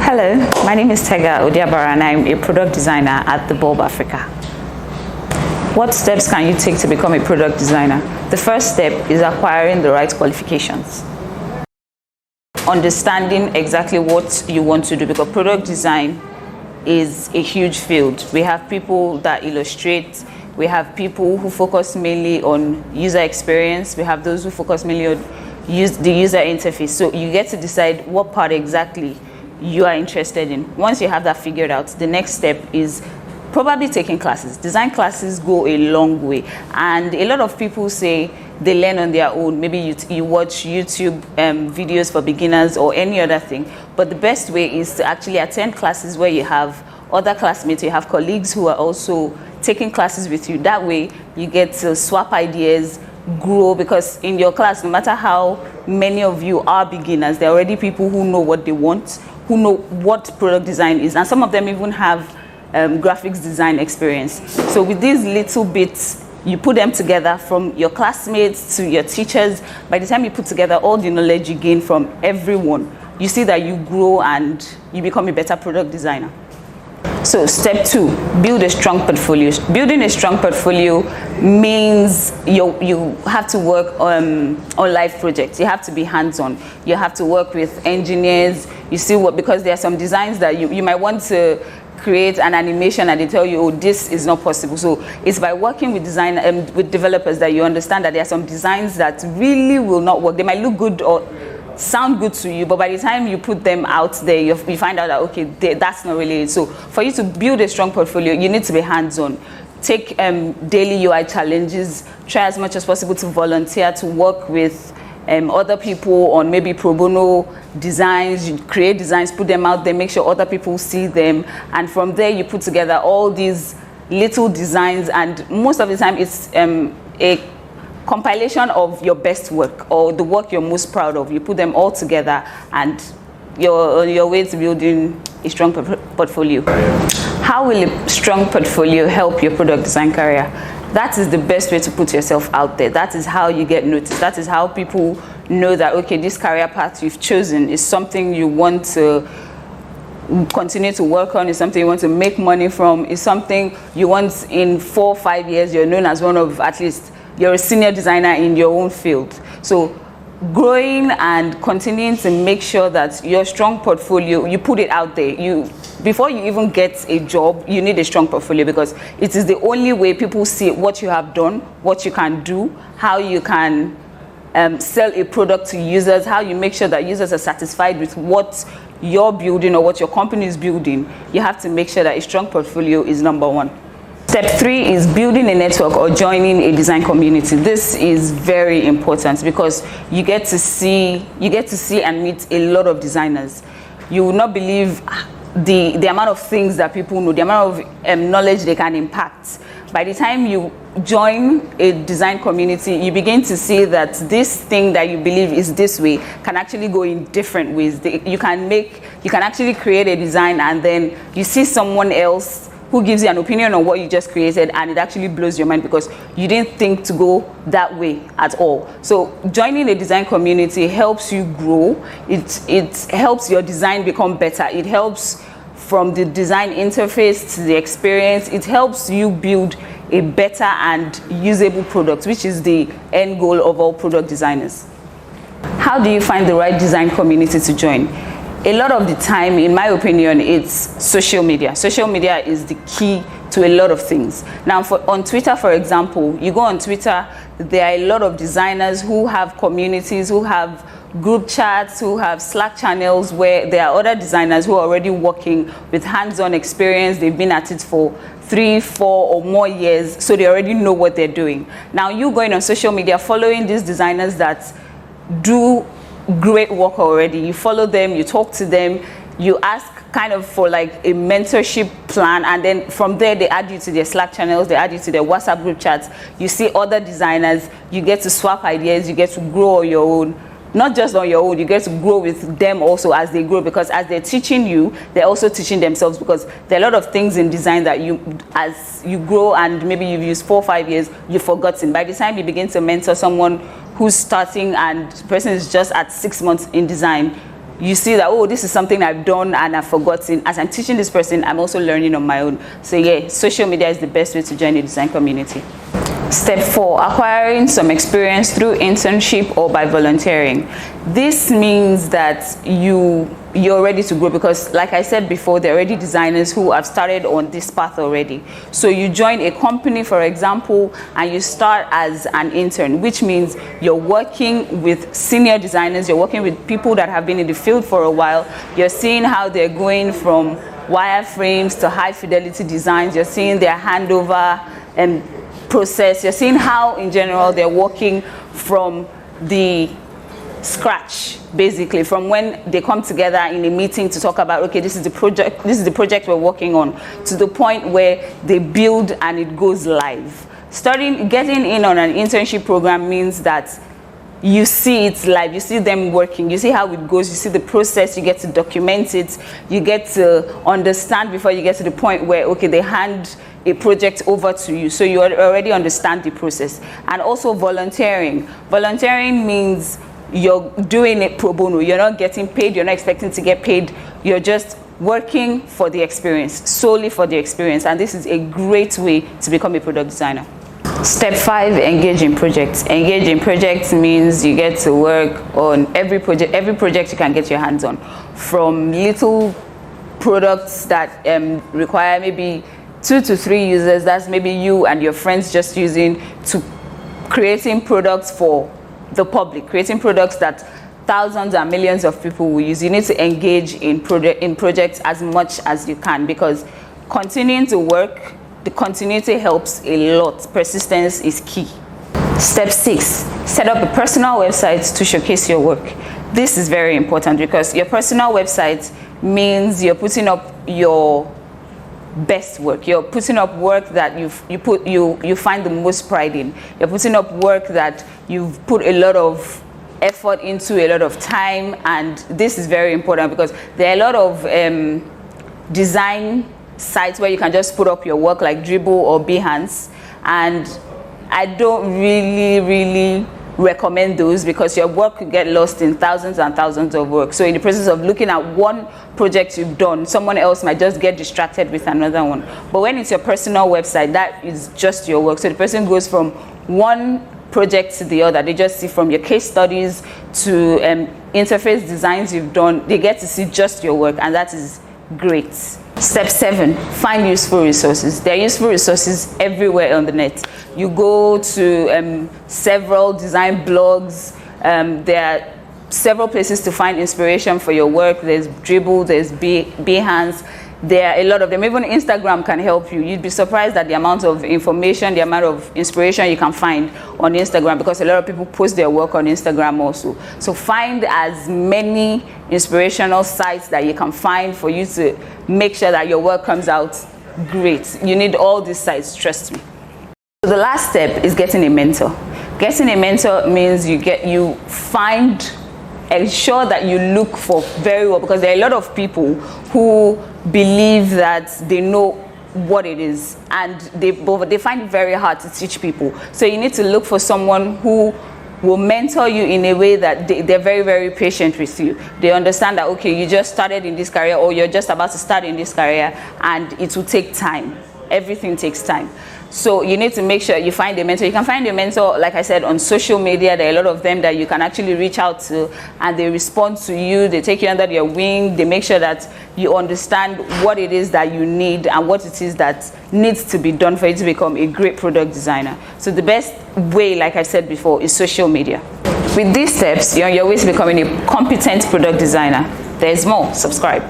Hello, my name is Tega Odiabara and I'm a product designer at The Bulb Africa. What steps can you take to become a product designer? The first step is acquiring the right qualifications. Understanding exactly what you want to do, because product design is a huge field. We have people that illustrate, we have people who focus mainly on user experience, we have those who focus mainly on the user interface. So you get to decide what part exactly you are interested in. Once you have that figured out, the next step is probably taking classes. Design classes go a long way, and a lot of people say they learn on their own. Maybe you watch YouTube videos for beginners or any other thing, but the best way is to actually attend classes where you have other classmates, you have colleagues who are also taking classes with you. That way you get to swap ideas, grow, because in your class, no matter how many of you are beginners, there are already people who know what they want, who know what product design is, and some of them even have graphics design experience. So with these little bits, you put them together from your classmates to your teachers. By the time you put together all the knowledge you gain from everyone, you see that you grow and you become a better product designer. So step 2, build a strong portfolio. Building a strong portfolio means you have to work on live projects. You have to be hands-on. You have to work with engineers. You see what, because there are some designs that you might want to create an animation and they tell you, oh, this is not possible. So it's by working with with developers that you understand that there are some designs that really will not work. They might look good or sound good to you, but by the time you put them out there, you find out that, okay, that's not really it. So for you to build a strong portfolio, you need to be hands-on. Take daily UI challenges, try as much as possible to volunteer, to work with other people on maybe pro bono designs. You create designs, put them out there, make sure other people see them, and from there you put together all these little designs, and most of the time it's a compilation of your best work or the work you're most proud of. You put them all together and you're on your way to building a strong portfolio. How will a strong portfolio help your product design career? That is the best way to put yourself out there. That is how you get noticed. That is how people know that, okay, this career path you've chosen is something you want to continue to work on, is something you want to make money from, is something you want in 4 or 5 years you're known as one of, at least you're a senior designer in your own field. So growing and continuing to make sure that your strong portfolio, you put it out there. Before you even get a job, you need a strong portfolio, because it is the only way people see what you have done, what you can do, how you can sell a product to users, how you make sure that users are satisfied with what you're building or what your company is building. You have to make sure that a strong portfolio is number 1. Step 3 is building a network or joining a design community. This is very important because you get to see and meet a lot of designers. You will not believe the amount of things that people know, the amount of knowledge they can impact. By the time you join a design community, you begin to see that this thing that you believe is this way can actually go in different ways. You can actually create a design and then you see someone else who gives you an opinion on what you just created, and it actually blows your mind because you didn't think to go that way at all. So joining a design community helps you grow. It helps your design become better. It helps from the design interface to the experience. It helps you build a better and usable product, which is the end goal of all product designers. How do you find the right design community to join? A lot of the time, in my opinion, it's social media. Social media is the key to a lot of things. Now, on Twitter, for example, you go on Twitter, there are a lot of designers who have communities, who have group chats, who have Slack channels where there are other designers who are already working with hands-on experience. They've been at it for 3, 4 or more years, so they already know what they're doing. Now, you going on social media, following these designers that do great work already, you follow them, you talk to them, you ask kind of for like a mentorship plan, and then from there they add you to their Slack channels, they add you to their WhatsApp group chats. You see other designers, you get to swap ideas, you get to grow on your own. Not just on your own, you get to grow with them also as they grow, because as they're teaching you, they're also teaching themselves, because there are a lot of things in design that as you grow and maybe you've used 4 or 5 years, you've forgotten. By the time you begin to mentor someone who's starting and the person is just at 6 months in design, you see that, oh, this is something I've done and I've forgotten. As I'm teaching this person, I'm also learning on my own. So yeah, social media is the best way to join the design community. Step 4, acquiring some experience through internship or by volunteering. This means that you're ready to grow, because like I said before, there are already designers who have started on this path already. So you join a company, for example, and you start as an intern, which means you're working with senior designers, you're working with people that have been in the field for a while. You're seeing how they're going from wireframes to high fidelity designs. You're seeing their handover and process. You're seeing how in general they're working from the scratch, basically, from when they come together in a meeting to talk about, okay, this is the project we're working on, to the point where they build and it goes live. Getting in on an internship program means that you see it live, you see them working, you see how it goes, you see the process, you get to document it, you get to understand before you get to the point where, okay, they hand a project over to you, so you already understand the process. And also volunteering. Volunteering means you're doing it pro bono, you're not getting paid, you're not expecting to get paid, you're just working for the experience, solely for the experience, and this is a great way to become a product designer. Step 5, engage in projects. Engage in projects means you get to work on every project you can get your hands on, from little products that require maybe 2 to 3 users, that's maybe you and your friends just using, to creating products for the public, creating products that thousands and millions of people will use. You need to engage in projects as much as you can, because continuing to work, the continuity helps a lot. Persistence is key. Step 6, set up a personal website to showcase your work. This is very important, because your personal website means you're putting up your best work. You're putting up work that you find the most pride in. You're putting up work that you've put a lot of effort into, a lot of time, and this is very important because there are a lot of design sites where you can just put up your work, like Dribbble or Behance, and I don't really recommend those, because your work could get lost in thousands and thousands of work. So in the process of looking at one project you've done, someone else might just get distracted with another one. But when it's your personal website, that is just your work. So the person goes from one project to the other. They just see from your case studies to interface designs you've done. They get to see just your work, and that is great. Step 7, find useful resources. There are useful resources everywhere on the net. You go to several design blogs. There are several places to find inspiration for your work. There's Dribbble, there's Behance. There are a lot of them. Even Instagram can help you. You'd be surprised at the amount of information, the amount of inspiration you can find on Instagram, because a lot of people post their work on Instagram also. So find as many inspirational sites that you can find for you to make sure that your work comes out great. You need all these sites, trust me. So the last step is getting a mentor. Getting a mentor means ensure that you look for very well, because there are a lot of people who believe that they know what it is, and they find it very hard to teach people. So you need to look for someone who will mentor you in a way that they're very patient with you. They understand that, okay, you just started in this career, or you're just about to start in this career, and it will take time. Everything takes time. So you need to make sure you find a mentor. You can find a mentor, like I said, on social media. There are a lot of them that you can actually reach out to, and they respond to you. They take you under their wing. They make sure that you understand what it is that you need and what it is that needs to be done for you to become a great product designer. So the best way, like I said before, is social media. With these steps, you're on your way to becoming a competent product designer. There's more. Subscribe.